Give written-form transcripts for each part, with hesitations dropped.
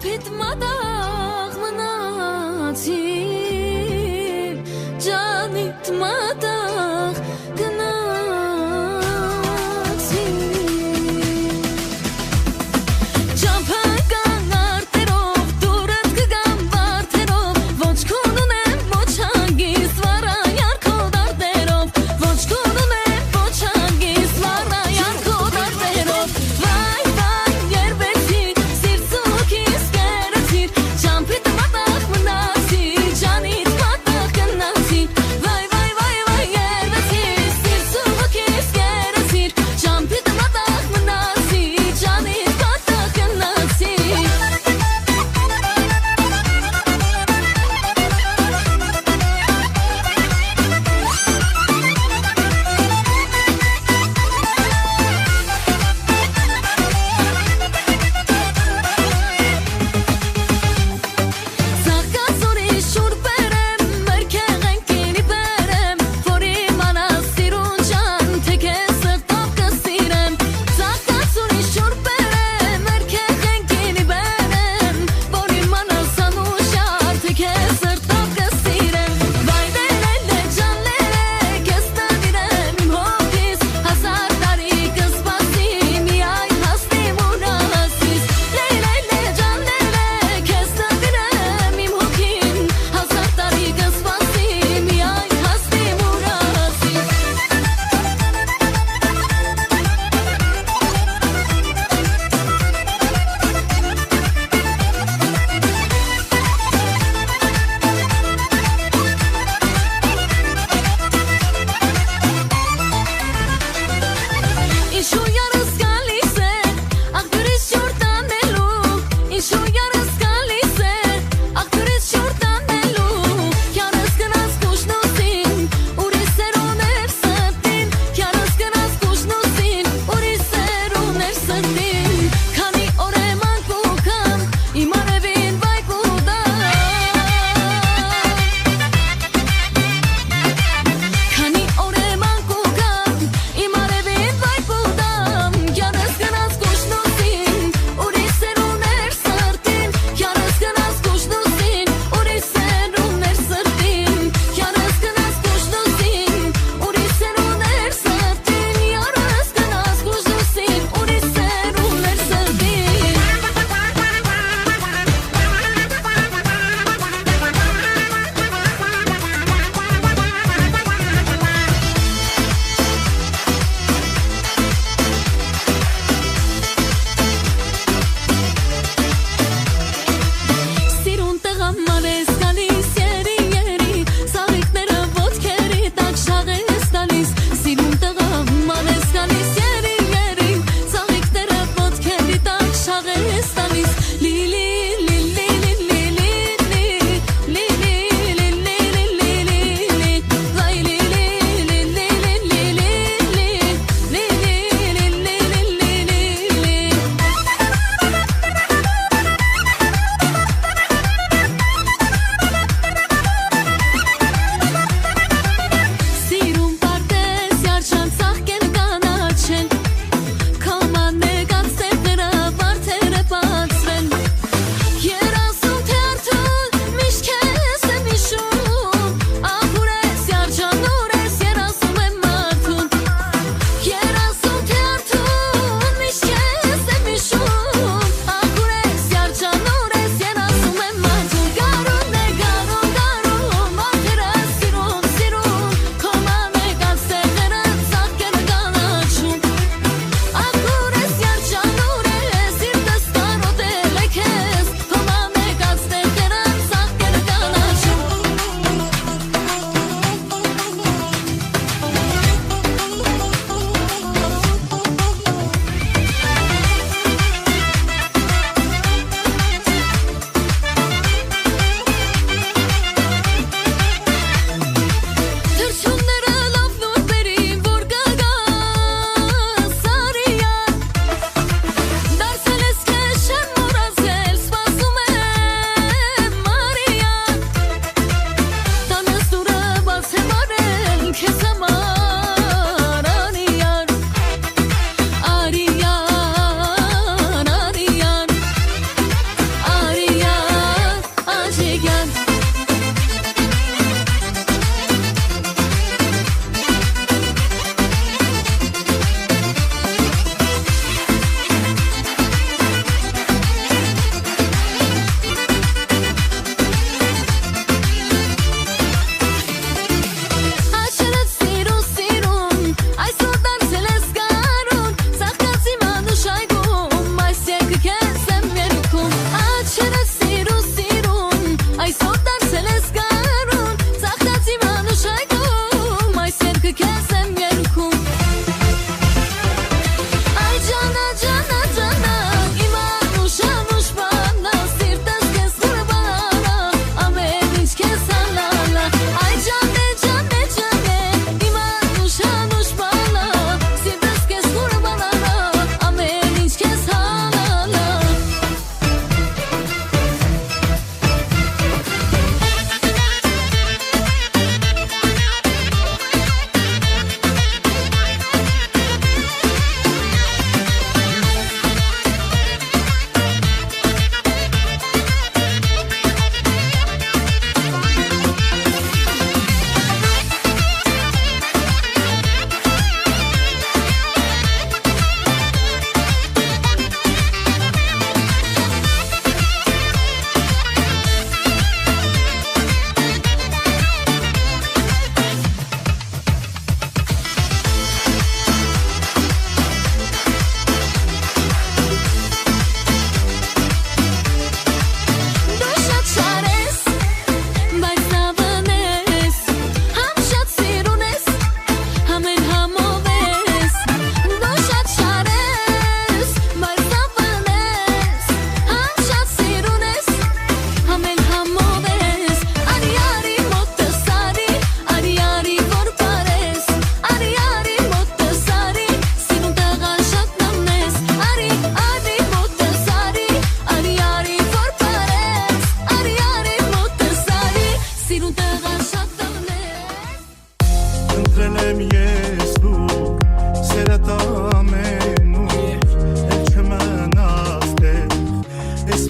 Ճամփիդ մատաղ մնացի Ջանիդ մատաղ գնացի Ճամփը կան արտերով դուրդ կգամ վարդերով Ոչ քուն ունեմ ոչ հանգիստ վարայար քո դարտերով Ոչ քուն ունեմ ոչ հանգիստ վարայար քո դարտերով Վայ վայ երբեցի սիրտ սուքիս կերեցիր Ճամփիդ մատաղ մնացի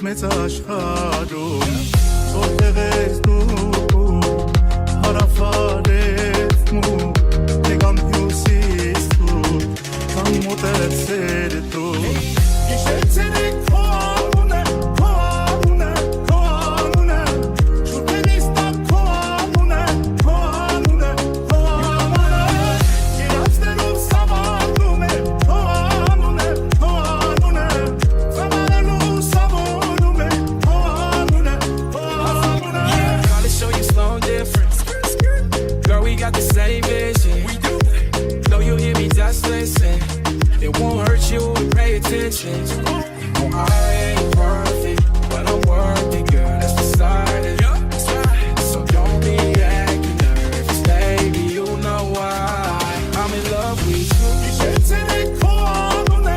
մեծ աշխարհում որտեղ ես դու հարավարեց մու Եկամ հյուսիս դու Կամ մոտեցել դու Գիշերցել եք քո անունը Շուտերից տակ քո անունը Երացներով սավառնում է քո անունը Սավառելու սավորում է քո անունը Gotta show you slow difference. Girl, we got the same vision. Know you hear me, just listen. It won't hurt you to pay attention. No, I ain't perfect, but I'm worth it, girl. That's decided. So don't be acting nervous, baby. You know why I'm in love with you. Գիշերցել եք քո անունը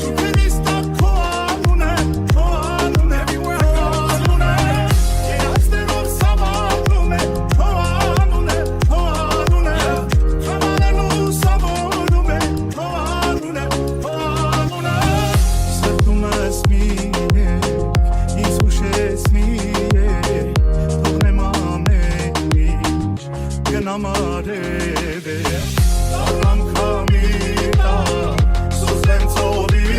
Շուտերից տակ քո անունը Երացներով սավառնում է քո անունը Սավառելու սավորում է քո անունը Սրտում ես մի եկ, ինձ հուշես մի եկ Թողնեմ ամեն ինչ, գնամ արև Ալամ քամի տակ, սուզվեմ ծովի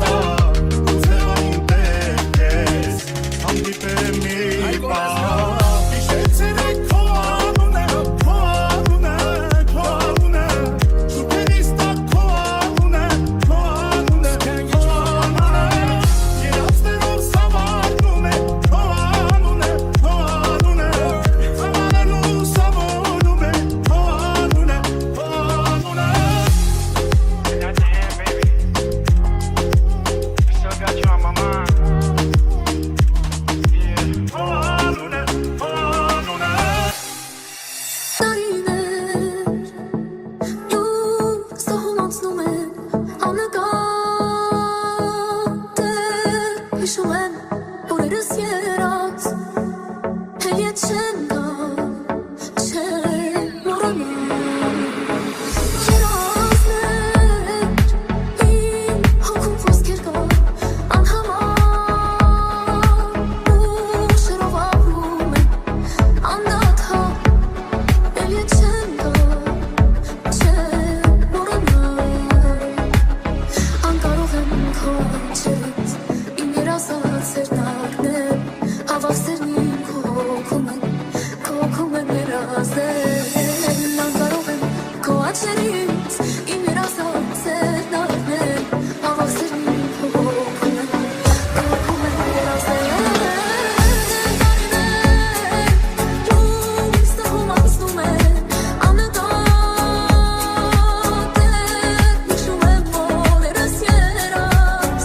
տակ Ուզեմ այնտեղ ես, հանդիպեմ մի պահ Գիշերցել եք քո անունը Շուտերից տակ քո անունը Երացներով սավառնում է քո անունը Սավառելու սավորում է քո անունը Got your hand, baby. Still got you on my mind. Yeah. Քո անունը Տարիներ լույս տողում անցնում են աննկատ Հիշում եմ օրերս երաց Հել ետ չեն գա չեն մոռանա Երազներ իմ հոգում խոսքեր կա անհամար Ուշերով ապրում են անդադար Էլ ետ չեն գա չեն մոռանա Անկարող եմ քո չեց Իմ երազած սերնակներ Հավասերն իմ քոքում են երազել Անկարող եմ քո աչերից Իմ երազած սերնակներ Հավասերն իմ քոքում են երազել Տարիներ լույս տողում անցնում են աննկատ Հիշում եմ օրերս երաց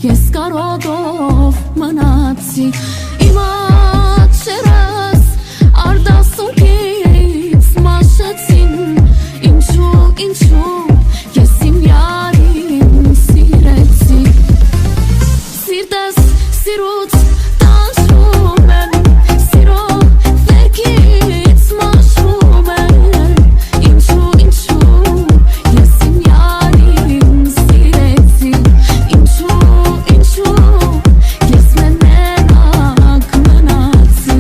ես կարոտով մնացի իմ աչքերս արդասունքից մաշեցին ինչու ես իմ յարին սիրեցի սիրտս սիրուց տանջվում եմ սիրո վերքից մաշվում եմ ինչու ես իմ յարին սիրեցի ինչու ես մենակ մնացի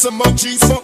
Some munchies for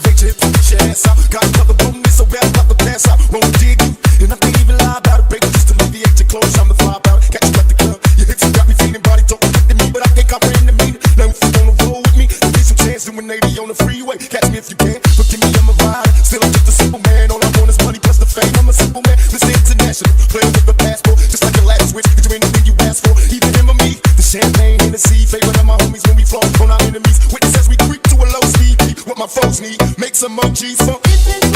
elevate your push your ass out. Got another room, it's so bad, about to pass out. Won't dig you, and I can't even lie about it. Break it just to alleviate your clothes, I'm the fly about it. Got you at the club, your hips got me feeling, body don't look at me, but I can't comprehend the meaning. Now if you wanna roll with me, there'll be some chance doing 80 on the freeway. Catch me if you can, but give me, I'm a rider. Still I'm just a simple man, all I want is money plus the fame. I'm a simple man, Mr. International, playing with the passport, just like a last switch. Get you anything you ask for, either him or me. The champagne in the sea, favorite of my homies when we flow on our enemies. Witness as we creep to a low speed, what my foes need, make some more G's for.